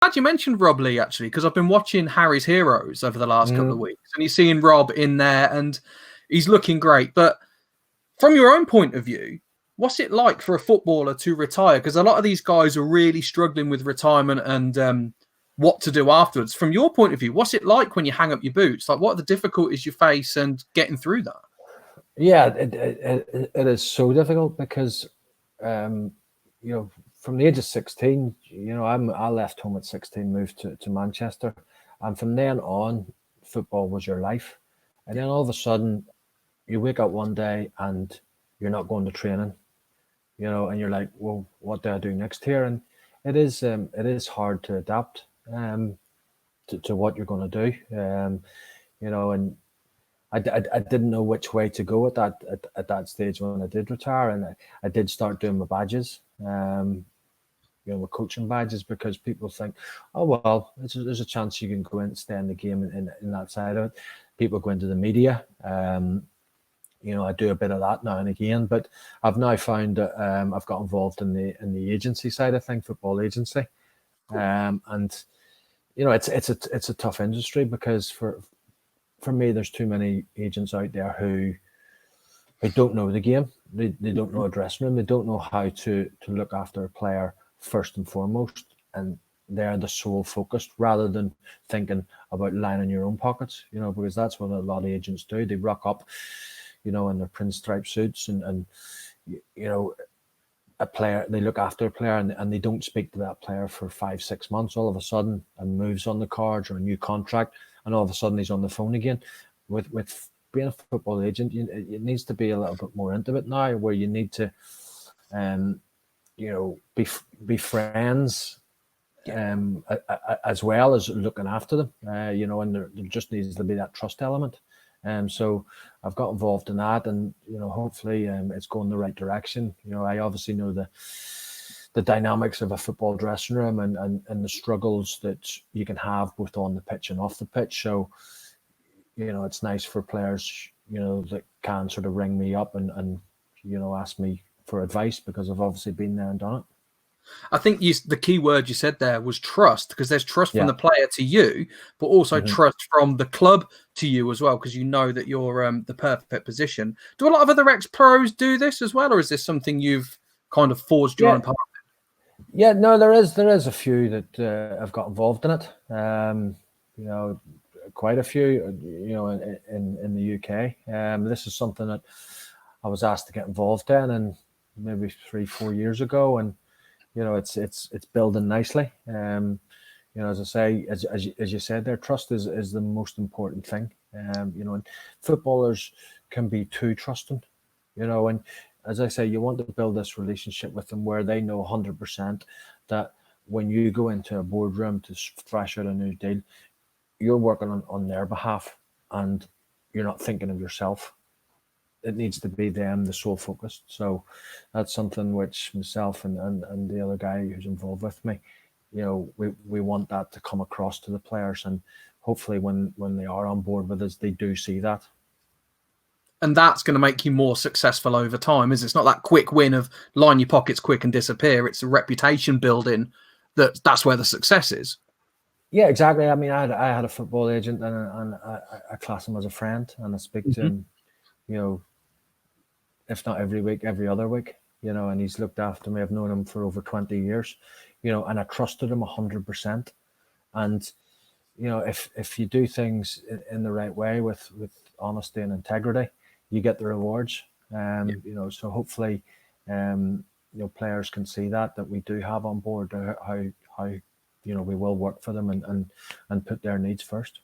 glad you mentioned Rob Lee, actually, because I've been watching Harry's Heroes over the last couple of weeks, and you're seeing Rob in there, and he's looking great. But from your own point of view, what's it like for a footballer to retire? Because a lot of these guys are really struggling with retirement and what to do afterwards. From your point of view, what's it like when you hang up your boots? Like, what are the difficulties you face and getting through that? Yeah, it is so difficult because, you know, from the age of 16, you know, I left home at 16, moved to Manchester, and from then on, football was your life. And then all of a sudden, you wake up one day and you're not going to training, you know, and you're like, well, what do I do next here? And it is hard to adapt to what you're going to do, you know, and I didn't know which way to go at that stage when I did retire, and I did start doing my badges, you know, my coaching badges, because people think, oh well, there's a chance you can go in and stay in the game in that side of it. People go into the media. You know, I do a bit of that now and again, but I've now found that I've got involved in the agency side of things, football agency, and you know, it's a tough industry because for me, there's too many agents out there who don't know the game. They don't know a dressing room. They don't know how to look after a player first and foremost, and they're the sole focused rather than thinking about lining your own pockets. You know, because that's what a lot of agents do. They rock up, you know, in their pinstripe suits and you know, a player, they look after a player and they don't speak to that player for 5-6 months. All of a sudden, a move's on the cards or a new contract, and all of a sudden he's on the phone again. With being a football agent, it needs to be a little bit more intimate now, where you need to, you know, be friends, as well as looking after them. You know, and there just needs to be that trust element. So I've got involved in that, and you know, hopefully, it's going the right direction. You know, I obviously know the dynamics of a football dressing room and the struggles that you can have both on the pitch and off the pitch. So, you know, it's nice for players, you know, that can sort of ring me up and you know, ask me for advice, because I've obviously been there and done it. I think the key word you said there was trust, because there's trust from Yeah. the player to you, but also Mm-hmm. trust from the club to you as well, because you know that you're the perfect position. Do a lot of other ex-pros do this as well, or is this something you've kind of forged your Yeah. own path? Yeah, no, there is a few that have got involved in it. You know, quite a few. You know, in the UK. This is something that I was asked to get involved in, and maybe 3-4 years ago, and you know, it's building nicely. You know, as I say, as you said there, trust is the most important thing. You know, and footballers can be too trusting. You know, and as I say, you want to build this relationship with them where they know 100% that when you go into a boardroom to thrash out a new deal, you're working on their behalf, and you're not thinking of yourself. It needs to be them, the sole focused. So that's something which myself and the other guy who's involved with me, you know, we want that to come across to the players, and hopefully when they are on board with us, they do see that. And that's going to make you more successful over time, is it's not that quick win of line your pockets quick and disappear. It's a reputation building that's where the success is. Yeah, exactly. I mean, I had a football agent, and I class him as a friend, and I speak to him, you know, if not every week, every other week, you know, and he's looked after me. I've known him for over 20 years, you know, and I trusted him 100%. And, you know, if you do things in the right way with honesty and integrity, you get the rewards. You know, so hopefully, you know, players can see that we do have on board how, you know, we will work for them and put their needs first.